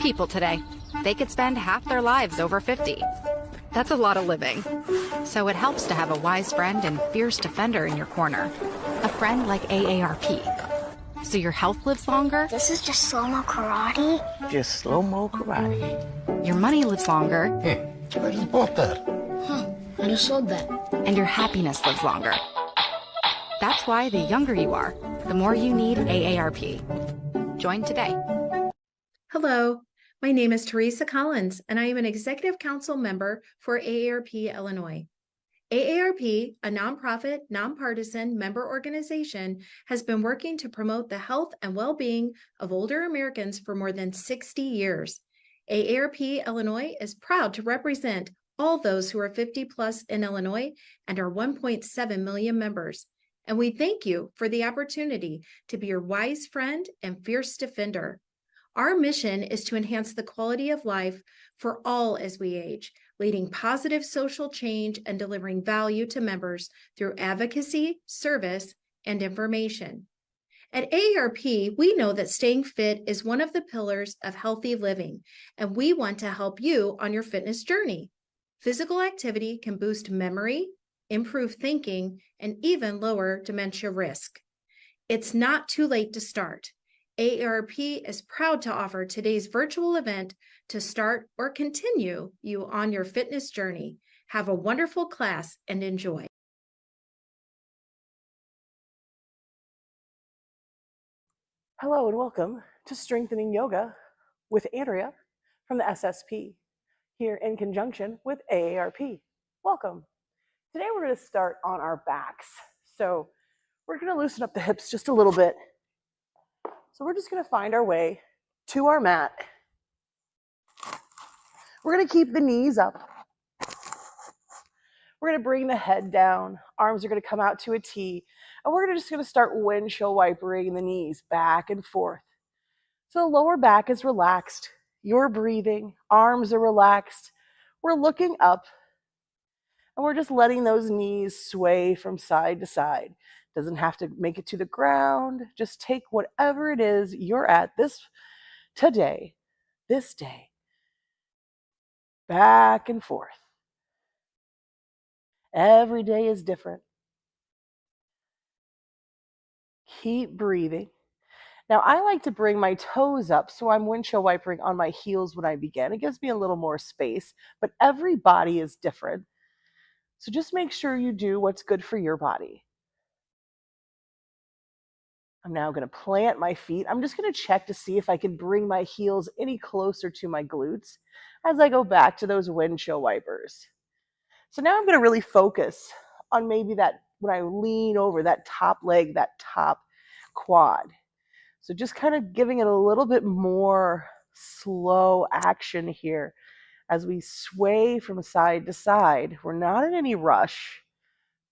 people today. They could spend half their lives over 50. That's a lot of living. So it helps to have a wise friend and fierce defender in your corner. A friend like AARP. So your health lives longer. This is just slow-mo karate? Just slow-mo karate. Your money lives longer. I just bought that. I just sold that. And your happiness lives longer. That's why the younger you are, the more you need AARP. Join today. Hello, my name is Teresa Collins, and I am an Executive Council member for AARP Illinois. AARP, a nonprofit, nonpartisan member organization, has been working to promote the health and well-being of older Americans for more than 60 years. AARP Illinois is proud to represent all those who are 50 plus in Illinois and our 1.7 million members. And we thank you for the opportunity to be your wise friend and fierce defender. Our mission is to enhance the quality of life for all as we age, leading positive social change and delivering value to members through advocacy, service, and information. At AARP, we know that staying fit is one of the pillars of healthy living, and we want to help you on your fitness journey. Physical activity can boost memory, improve thinking, and even lower dementia risk. It's not too late to start. AARP is proud to offer today's virtual event to start or continue you on your fitness journey. Have a wonderful class and enjoy. Hello and welcome to Strengthening Yoga with Andrea from the SSP here in conjunction with AARP. Welcome. Today we're going to start on our backs. So we're going to loosen up the hips just a little bit. So we're just going to find our way to our mat. We're going to keep the knees up. We're going to bring the head down. Arms are going to come out to a T. And we're just going to start windshield wipering the knees back and forth. So the lower back is relaxed. You're breathing. Arms are relaxed. We're looking up. And we're just letting those knees sway from side to side. Doesn't have to make it to the ground. Just take whatever it is you're at this day, back and forth. Every day is different. Keep breathing. Now, I like to bring my toes up, so I'm windshield wipering on my heels when I begin. It gives me a little more space, but every body is different. So just make sure you do what's good for your body. I'm now going to plant my feet. I'm just going to check to see if I can bring my heels any closer to my glutes as I go back to those windshield wipers. So now I'm going to really focus on maybe that when I lean over that top leg, that top quad. So just kind of giving it a little bit more slow action here as we sway from side to side. We're not in any rush.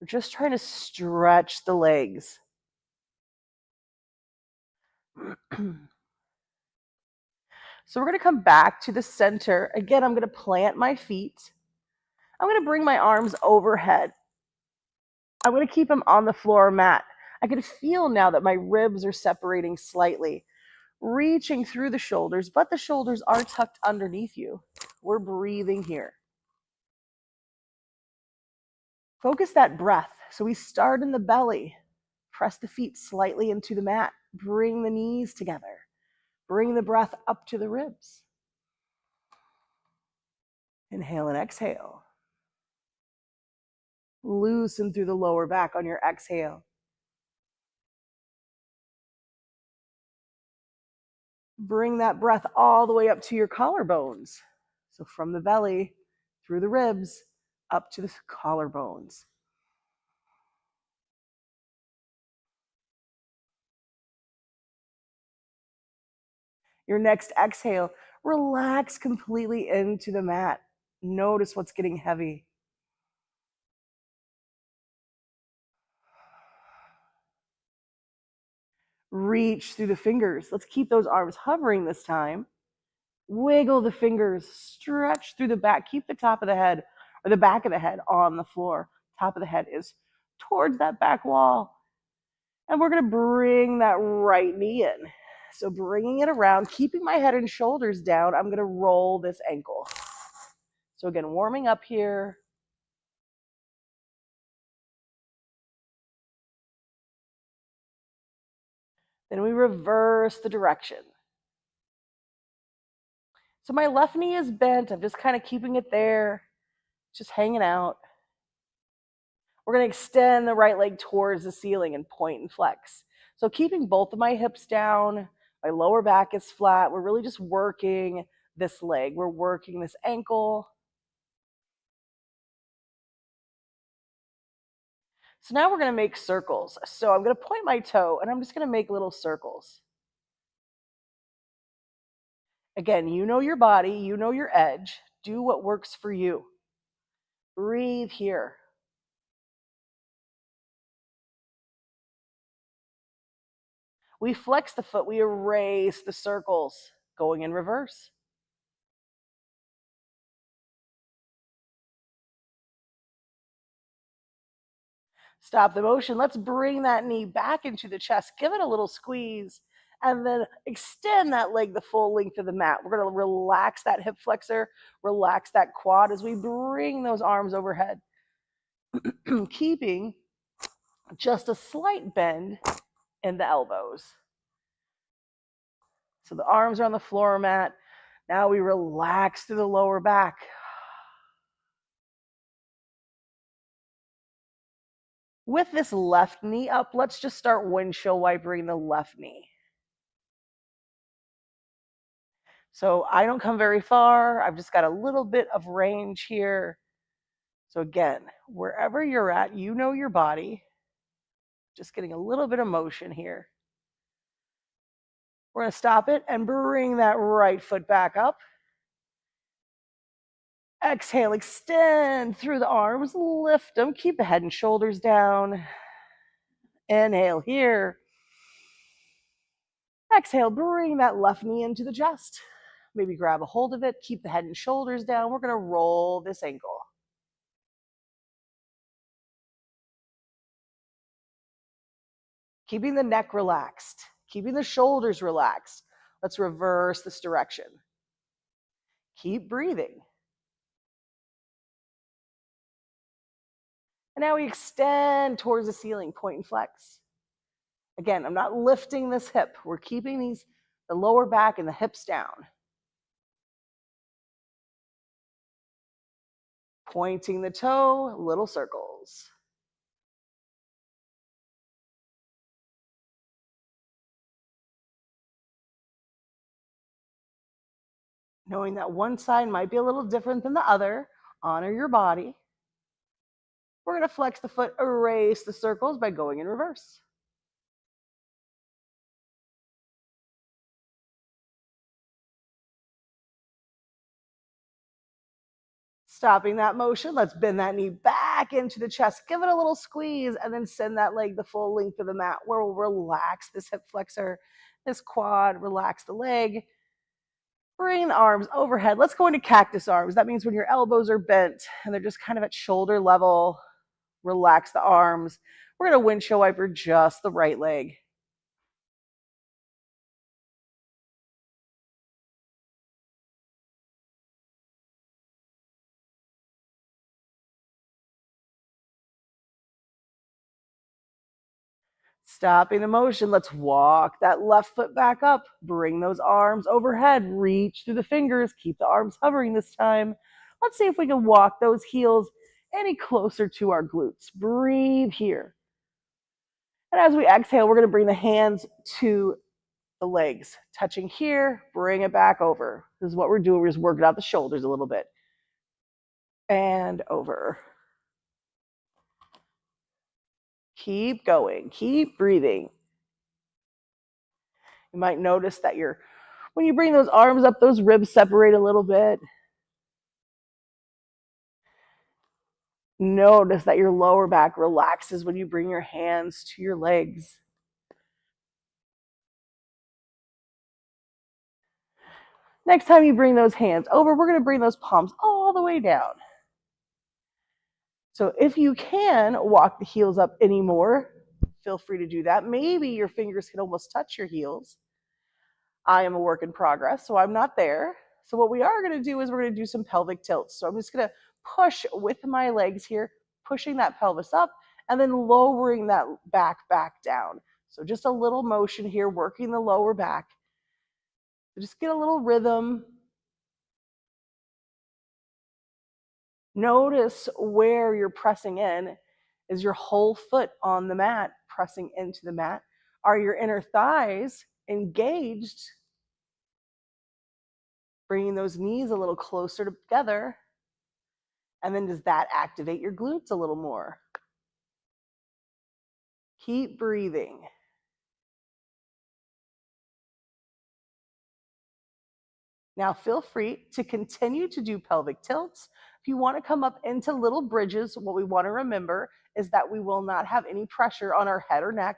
We're just trying to stretch the legs. So we're going to come back to the center. Again, I'm going to plant my feet. I'm going to bring my arms overhead. I'm going to keep them on the floor mat. I can feel now that my ribs are separating slightly, reaching through the shoulders, but the shoulders are tucked underneath you. We're breathing here. Focus that breath. So we start in the belly. Press the feet slightly into the mat. Bring the knees together. Bring the breath up to the ribs. Inhale and exhale. Loosen through the lower back on your exhale. Bring that breath all the way up to your collarbones. So from the belly, through the ribs, up to the collarbones. Your next exhale, relax completely into the mat. Notice what's getting heavy. Reach through the fingers. Let's keep those arms hovering this time. Wiggle the fingers, stretch through the back. Keep the top of the head or the back of the head on the floor. Top of the head is towards that back wall. And we're going to bring that right knee in. So bringing it around, keeping my head and shoulders down, I'm going to roll this ankle. So again, warming up here. Then we reverse the direction. So my left knee is bent. I'm just kind of keeping it there, just hanging out. We're going to extend the right leg towards the ceiling and point and flex. So keeping both of my hips down, my lower back is flat. We're really just working this leg. We're working this ankle. So now we're going to make circles. So I'm going to point my toe and I'm just going to make little circles. Again, you know your body, you know your edge. Do what works for you. Breathe here. We flex the foot, we erase the circles, going in reverse. Stop the motion. Let's bring that knee back into the chest. Give it a little squeeze and then extend that leg the full length of the mat. We're going to relax that hip flexor, relax that quad as we bring those arms overhead. Keeping just a slight bend in the elbows. So the arms are on the floor mat. Now we relax through the lower back. With this left knee up, let's just start windshield wipering the left knee. So I don't come very far. I've just got a little bit of range here. So again, wherever you're at, you know your body. Just getting a little bit of motion here. We're going to stop it and bring that right foot back up. Exhale, extend through the arms, lift them, keep the head and shoulders down. Inhale here. Exhale, bring that left knee into the chest. Maybe grab a hold of it, keep the head and shoulders down. We're going to roll this ankle. Keeping the neck relaxed, keeping the shoulders relaxed. Let's reverse this direction. Keep breathing. And now we extend towards the ceiling, point and flex. Again, I'm not lifting this hip. We're keeping the lower back and the hips down. Pointing the toe, little circles. Knowing that one side might be a little different than the other, honor your body. We're going to flex the foot, erase the circles by going in reverse. Stopping that motion, let's bend that knee back into the chest. Give it a little squeeze and then send that leg the full length of the mat where we'll relax this hip flexor, this quad, relax the leg. Bring the arms overhead. Let's go into cactus arms. That means when your elbows are bent and they're just kind of at shoulder level, relax the arms. We're going to windshield wiper just the right leg. Stopping the motion, let's walk that left foot back up. Bring those arms overhead. Reach through the fingers. Keep the arms hovering this time. Let's see if we can walk those heels any closer to our glutes. Breathe here. And as we exhale, we're going to bring the hands to the legs. Touching here, bring it back over. This is what we're doing. We're just working out the shoulders a little bit. And over. Keep going. Keep breathing. You might notice that when you bring those arms up, those ribs separate a little bit. Notice that your lower back relaxes when you bring your hands to your legs. Next time you bring those hands over, we're going to bring those palms all the way down. So if you can walk the heels up anymore, feel free to do that. Maybe your fingers can almost touch your heels. I am a work in progress, so I'm not there. So what we are going to do is we're going to do some pelvic tilts. So I'm just going to push with my legs here, pushing that pelvis up and then lowering that back down. So just a little motion here, working the lower back. So just get a little rhythm. Notice where you're pressing in. Is your whole foot on the mat, pressing into the mat? Are your inner thighs engaged? Bringing those knees a little closer together. And then does that activate your glutes a little more? Keep breathing. Now feel free to continue to do pelvic tilts. If you want to come up into little bridges, what we want to remember is that we will not have any pressure on our head or neck.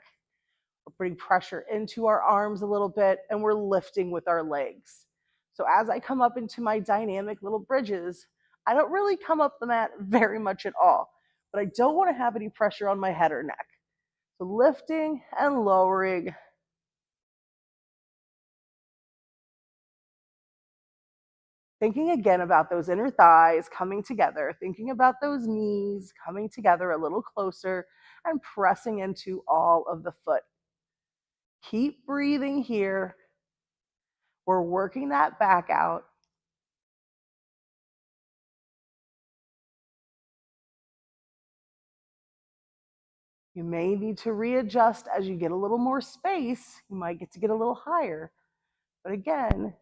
We're putting pressure into our arms a little bit, and we're lifting with our legs. So as I come up into my dynamic little bridges, I don't really come up the mat very much at all, but I don't want to have any pressure on my head or neck. So lifting and lowering. Thinking again about those inner thighs coming together, thinking about those knees coming together a little closer and pressing into all of the foot. Keep breathing here. We're working that back out. You may need to readjust as you get a little more space. You might get to get a little higher. But again,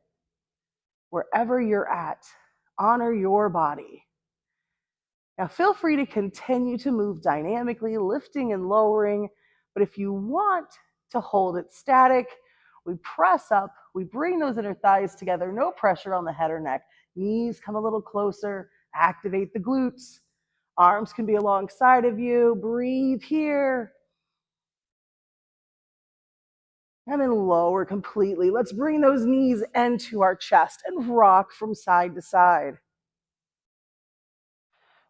wherever you're at, honor your body. Now feel free to continue to move dynamically, lifting and lowering. But if you want to hold it static, we press up, we bring those inner thighs together, no pressure on the head or neck. Knees come a little closer, activate the glutes. Arms can be alongside of you. Breathe here. And then lower completely. Let's bring those knees into our chest and rock from side to side.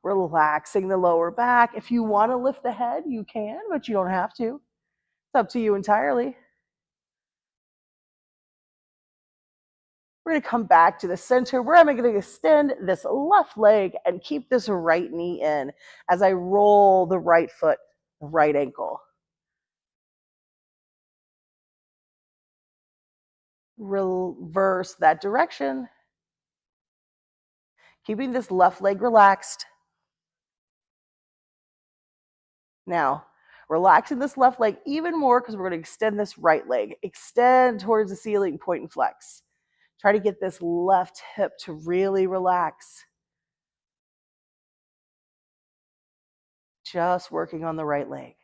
Relaxing the lower back. If you want to lift the head, you can, but you don't have to. It's up to you entirely. We're going to come back to the center where I'm going to extend this left leg and keep this right knee in as I roll the right foot, the right ankle. Reverse that direction. Keeping this left leg relaxed. Now, relaxing this left leg even more because we're going to extend this right leg. Extend towards the ceiling, point and flex. Try to get this left hip to really relax. Just working on the right leg.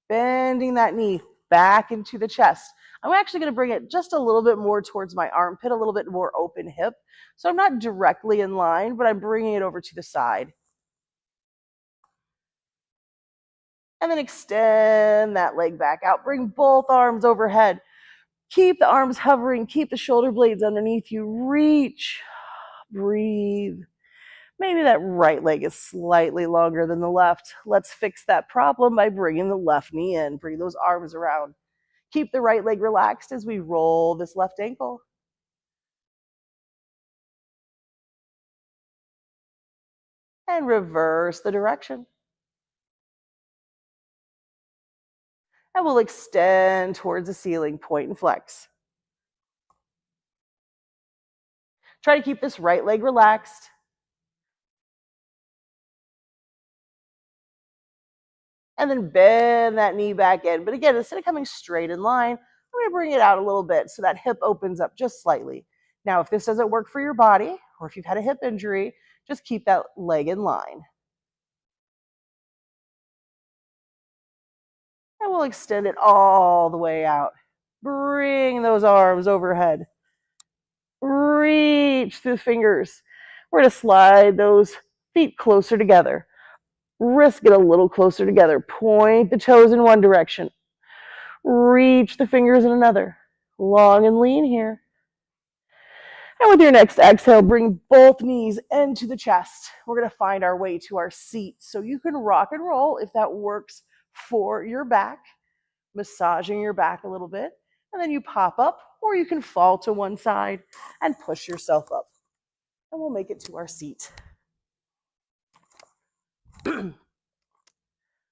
Bending that knee back into the chest. I'm actually going to bring it just a little bit more towards my armpit, a little bit more open hip. So I'm not directly in line, but I'm bringing it over to the side. And then extend that leg back out. Bring both arms overhead. Keep the arms hovering. Keep the shoulder blades underneath you. Reach. Breathe. Maybe that right leg is slightly longer than the left. Let's fix that problem by bringing the left knee in. Bring those arms around. Keep the right leg relaxed as we roll this left ankle. And reverse the direction. And we'll extend towards the ceiling, point and flex. Try to keep this right leg relaxed. And then bend that knee back in. But again, instead of coming straight in line, I'm going to bring it out a little bit so that hip opens up just slightly. Now, if this doesn't work for your body, or if you've had a hip injury, just keep that leg in line. And we'll extend it all the way out. Bring those arms overhead. Reach through the fingers. We're going to slide those feet closer together. Wrists get a little closer together. Point the toes in one direction. Reach the fingers in another. Long and lean here. And with your next exhale, bring both knees into the chest. We're going to find our way to our seat. So you can rock and roll if that works for your back. massaging your back a little bit, and then you pop up, or you can fall to one side and push yourself up. And we'll make it to our seat.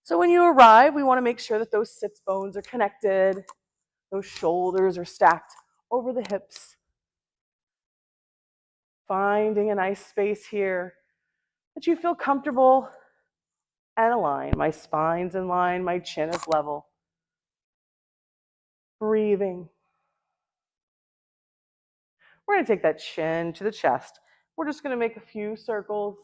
So when you arrive, we want to make sure that those sits bones are connected, those shoulders are stacked over the hips. Finding a nice space here that you feel comfortable and aligned. My spine's in line, my chin is level. Breathing. We're going to take that chin to the chest. We're just going to make a few circles.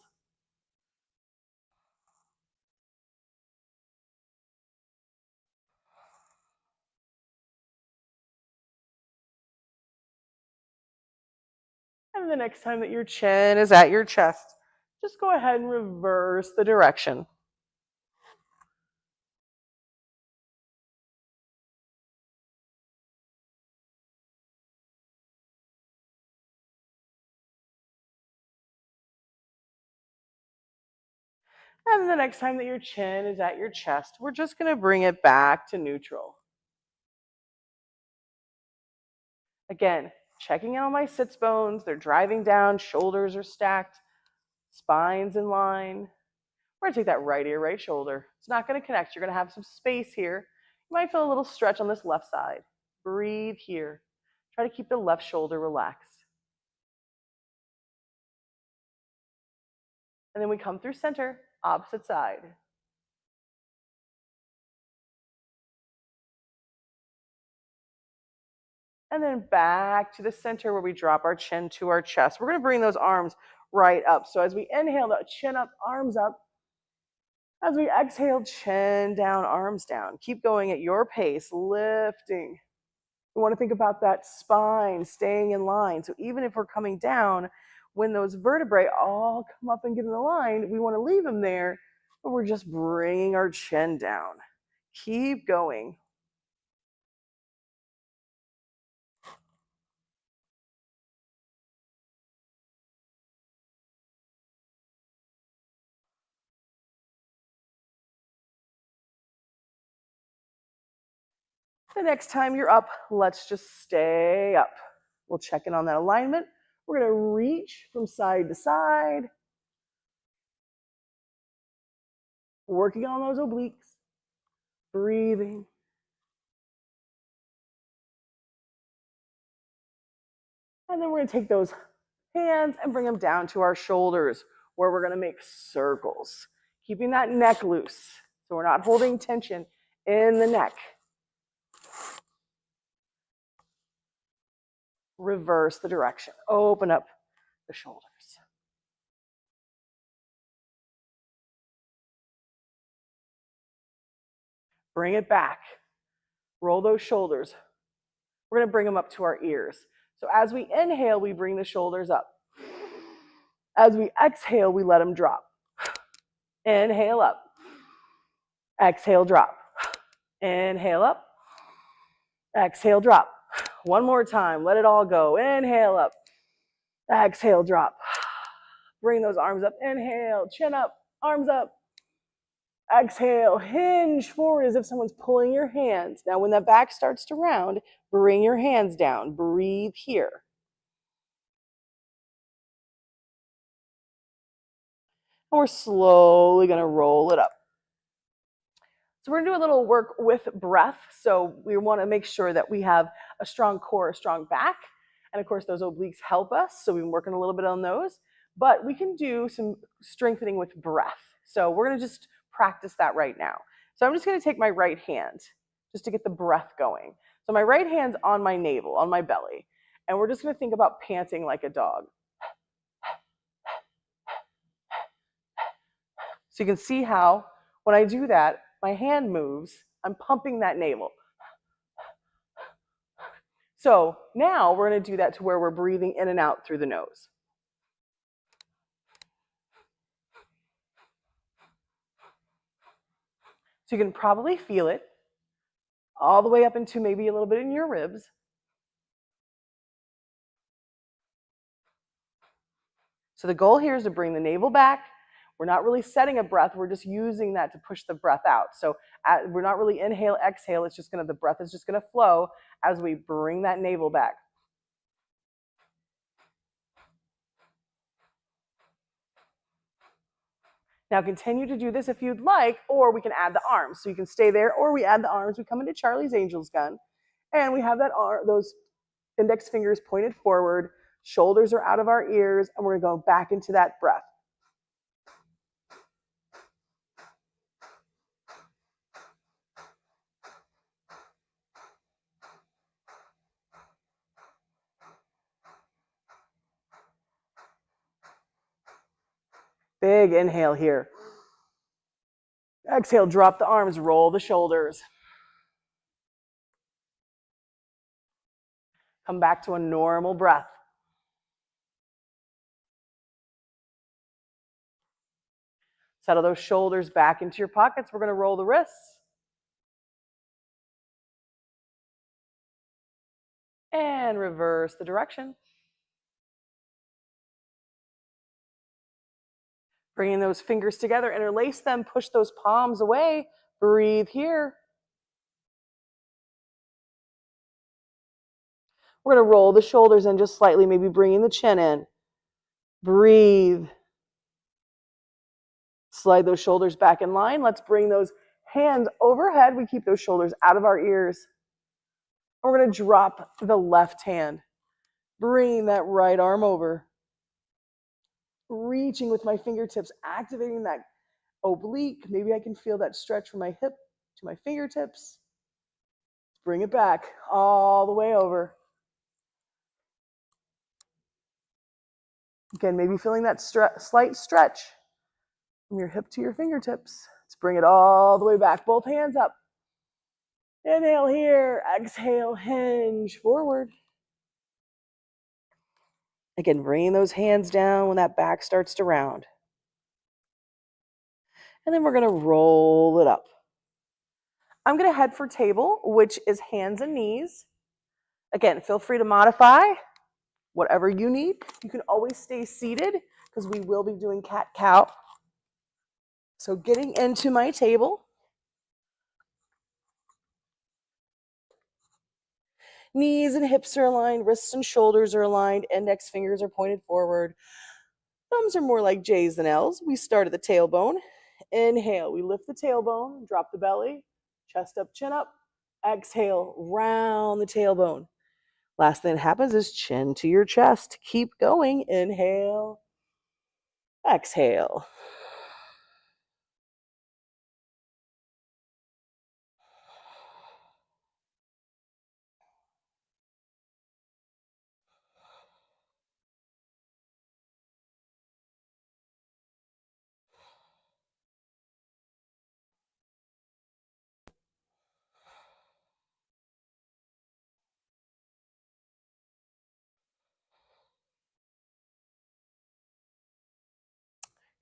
And the next time that your chin is at your chest, just go ahead and reverse the direction. And the next time that your chin is at your chest, we're just going to bring it back to neutral. Again, checking in on my sits bones. They're driving down, shoulders are stacked, spine's in line. We're going to take that right ear, right shoulder. It's not going to connect. You're going to have some space here. You might feel a little stretch on this left side. Breathe here. Try to keep the left shoulder relaxed. And then we come through center, opposite side. And then back to the center where we drop our chin to our chest. We're going to bring those arms right up. So as we inhale, the chin up, arms up. As we exhale, chin down, arms down. Keep going at your pace, lifting. We want to think about that spine staying in line. So even if we're coming down, when those vertebrae all come up and get in the line, we want to leave them there, but we're just bringing our chin down. Keep going. The next time you're up, let's just stay up. We'll check in on that alignment. We're going to reach from side to side, working on those obliques, breathing. And then we're going to take those hands and bring them down to our shoulders, where we're going to make circles, keeping that neck loose so we're not holding tension in the neck. Reverse the direction. Open up the shoulders. Bring it back. Roll those shoulders. We're going to bring them up to our ears. So as we inhale, we bring the shoulders up. As we exhale, we let them drop. Inhale up. Exhale, drop. Inhale up. Exhale, drop. One more time. Let it all go. Inhale up. Exhale, drop. Bring those arms up. Inhale, chin up, arms up. Exhale, hinge forward as if someone's pulling your hands. Now, when that back starts to round, bring your hands down. Breathe here. And we're slowly going to roll it up. So we're going to do a little work with breath. So we want to make sure that we have a strong core, a strong back. And of course, those obliques help us. So we've been working a little bit on those. But we can do some strengthening with breath. So we're going to just practice that right now. So I'm just going to take my right hand just to get the breath going. So my right hand's on my navel, on my belly. And we're just going to think about panting like a dog. So you can see how when I do that, my hand moves. I'm pumping that navel. So now we're going to do that to where we're breathing in and out through the nose. So you can probably feel it all the way up into maybe a little bit in your ribs. So the goal here is to bring the navel back. We're not really setting a breath. We're just using that to push the breath out. So we're not really inhale, exhale. It's just the breath is just going to flow as we bring that navel back. Now continue to do this if you'd like, or we can add the arms. So you can stay there, or we add the arms. We come into Charlie's Angel's gun, and we have those index fingers pointed forward, shoulders are out of our ears, and we're going to go back into that breath. Big inhale here. Exhale, drop the arms, roll the shoulders. Come back to a normal breath. Settle those shoulders back into your pockets. We're going to roll the wrists. And reverse the direction. Bringing those fingers together, interlace them, push those palms away. Breathe here. We're going to roll the shoulders in just slightly, maybe bringing the chin in. Breathe. Slide those shoulders back in line. Let's bring those hands overhead. We keep those shoulders out of our ears. We're going to drop the left hand. Bring that right arm over. Reaching with my fingertips, activating that oblique. Maybe I can feel that stretch from my hip to my fingertips. Bring it back all the way over. Again, maybe feeling that slight stretch from your hip to your fingertips. Let's bring it all the way back. Both hands up. Inhale here. Exhale, hinge forward. Again, bringing those hands down when that back starts to round. And then we're going to roll it up. I'm going to head for table, which is hands and knees. Again, feel free to modify whatever you need. You can always stay seated because we will be doing cat-cow. So getting into my table. Knees and hips are aligned, wrists and shoulders are aligned, index fingers are pointed forward. Thumbs are more like J's than L's. We start at the tailbone. Inhale, we lift the tailbone, drop the belly, chest up, chin up. Exhale, round the tailbone. Last thing that happens is chin to your chest. Keep going. Inhale, exhale.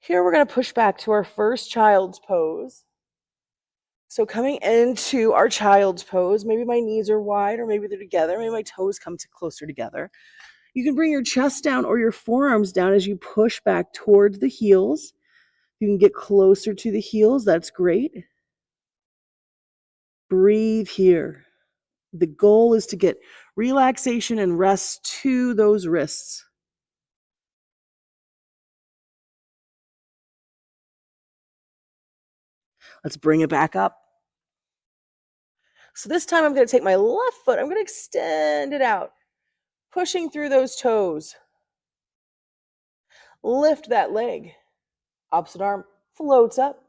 Here we're going to push back to our first child's pose. So coming into our child's pose, maybe my knees are wide or maybe they're together. Maybe my toes come closer together. You can bring your chest down or your forearms down as you push back towards the heels. You can get closer to the heels. That's great. Breathe here. The goal is to get relaxation and rest to those wrists. Let's bring it back up. So this time I'm going to take my left foot. I'm going to extend it out, pushing through those toes. Lift that leg. Opposite arm floats up.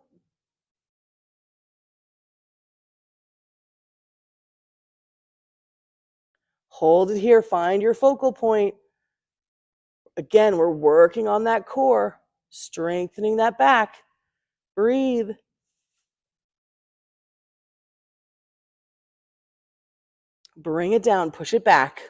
Hold it here. Find your focal point. Again, we're working on that core, strengthening that back. Breathe. Bring it down. Push it back.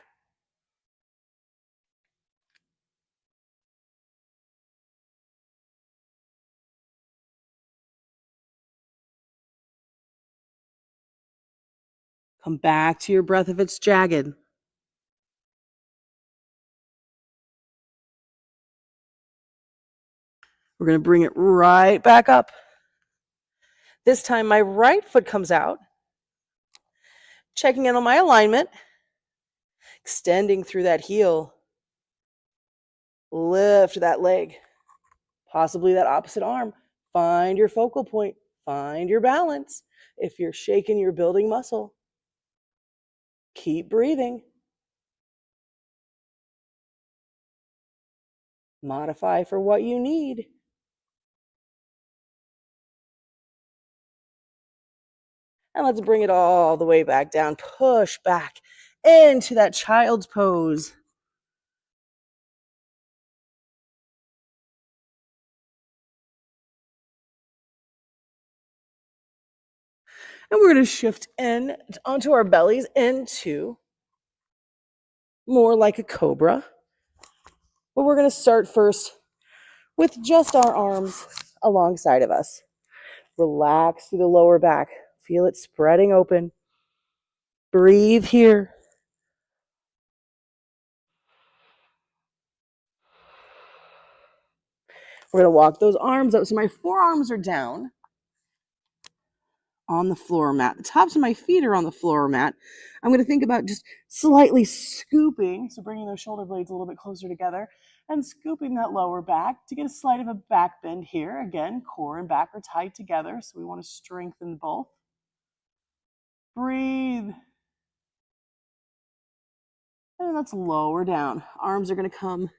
Come back to your breath if it's jagged. We're going to bring it right back up. This time my right foot comes out, checking in on my alignment, extending through that heel. Lift that leg, possibly that opposite arm. Find your focal point, find your balance. If you're shaking, you're building muscle. Keep breathing. Modify for what you need. And let's bring it all the way back down. Push back into that child's pose. And we're going to shift in onto our bellies into more like a cobra. But we're going to start first with just our arms alongside of us. Relax through the lower back. Feel it spreading open. Breathe here. We're going to walk those arms up. So my forearms are down on the floor mat. The tops of my feet are on the floor mat. I'm going to think about just slightly scooping, so bringing those shoulder blades a little bit closer together and scooping that lower back to get a slight of a back bend here. Again, core and back are tied together, so we want to strengthen both. Breathe. And let's lower down. Arms are going to come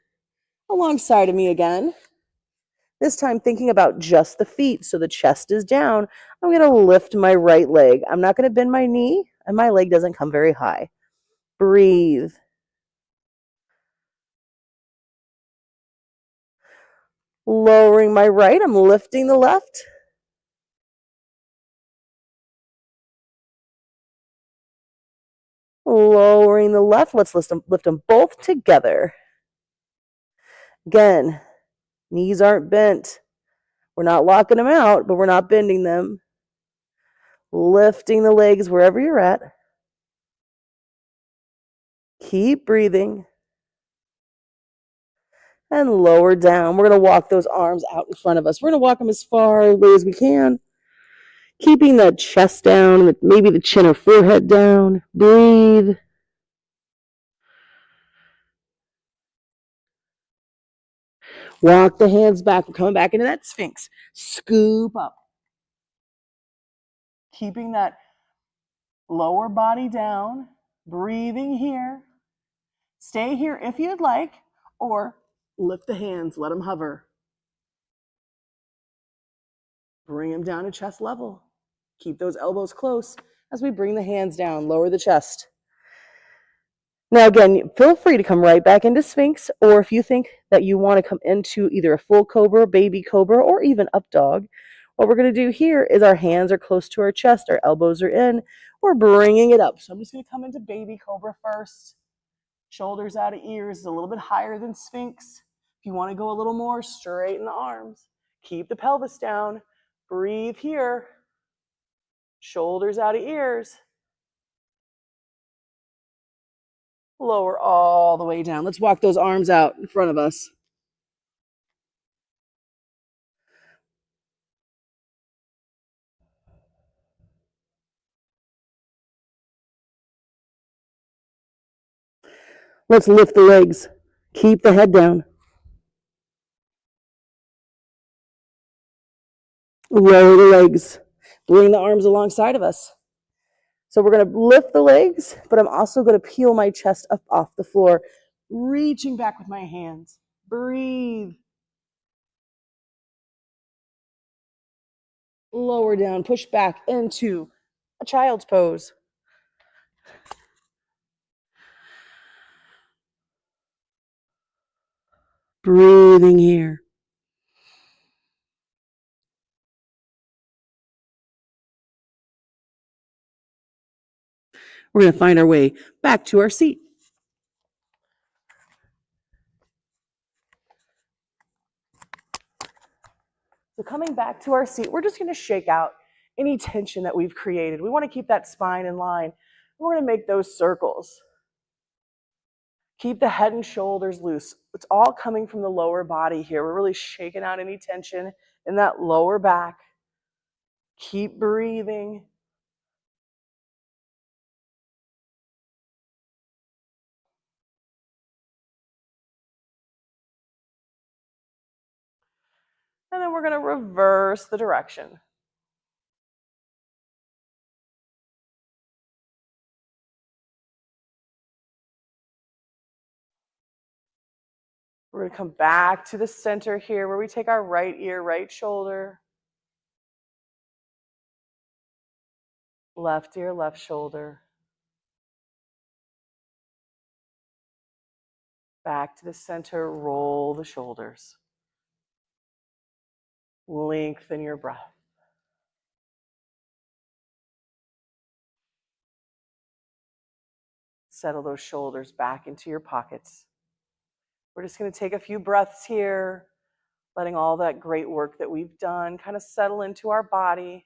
alongside of me again. This time thinking about just the feet, so the chest is down. I'm going to lift my right leg. I'm not going to bend my knee, and my leg doesn't come very high. Breathe. Lowering my right, I'm lifting the left. Lowering the left, let's lift them both together. Again, knees aren't bent. We're not locking them out, but we're not bending them. Lifting the legs wherever you're at. Keep breathing. And lower down. We're going to walk those arms out in front of us. We're going to walk them as far away as we can. Keeping the chest down, maybe the chin or forehead down. Breathe. Walk the hands back. We're coming back into that Sphinx. Scoop up. Keeping that lower body down. Breathing here. Stay here if you'd like, or lift the hands. Let them hover. Bring them down to chest level. Keep those elbows close as we bring the hands down. Lower the chest. Now again, feel free to come right back into Sphinx, or if you think that you want to come into either a full cobra, baby cobra, or even up dog, what we're going to do here is our hands are close to our chest, our elbows are in, we're bringing it up. So I'm just going to come into baby cobra first. Shoulders out of ears, a little bit higher than Sphinx. If you want to go a little more, straighten the arms. Keep the pelvis down. Breathe here. Shoulders out of ears. Lower all the way down. Let's walk those arms out in front of us. Let's lift the legs. Keep the head down. Lower the legs. Bring the arms alongside of us. So we're going to lift the legs, but I'm also going to peel my chest up off the floor, reaching back with my hands. Breathe. Lower down, push back into a child's pose. Breathing here. We're going to find our way back to our seat. So coming back to our seat, we're just going to shake out any tension that we've created. We want to keep that spine in line. We're going to make those circles. Keep the head and shoulders loose. It's all coming from the lower body here. We're really shaking out any tension in that lower back. Keep breathing. And then we're going to reverse the direction. We're going to come back to the center here where we take our right ear, right shoulder, left ear, left shoulder. Back to the center, roll the shoulders. Lengthen your breath. Settle those shoulders back into your pockets. We're just going to take a few breaths here, letting all that great work that we've done kind of settle into our body.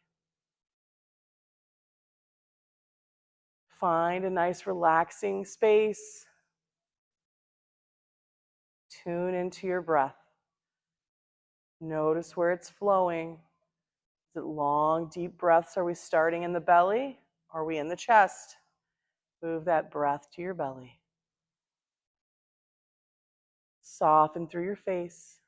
Find a nice relaxing space. Tune into your breath. Notice where it's flowing. Is it long, deep breaths? Are we starting in the belly? Are we in the chest? Move that breath to your belly. Soften through your face.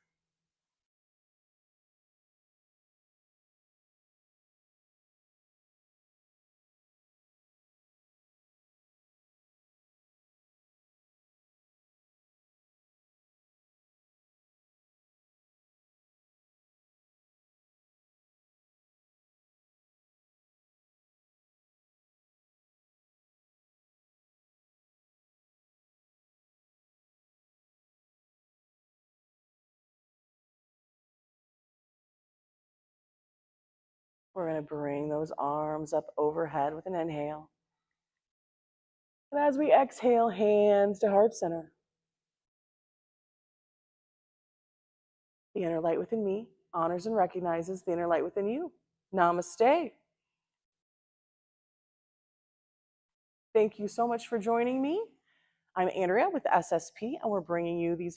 We're going to bring those arms up overhead with an inhale. And as we exhale, hands to heart center. The inner light within me honors and recognizes the inner light within you. Namaste. Thank you so much for joining me. I'm Andrea with SSP, and we're bringing you these videos.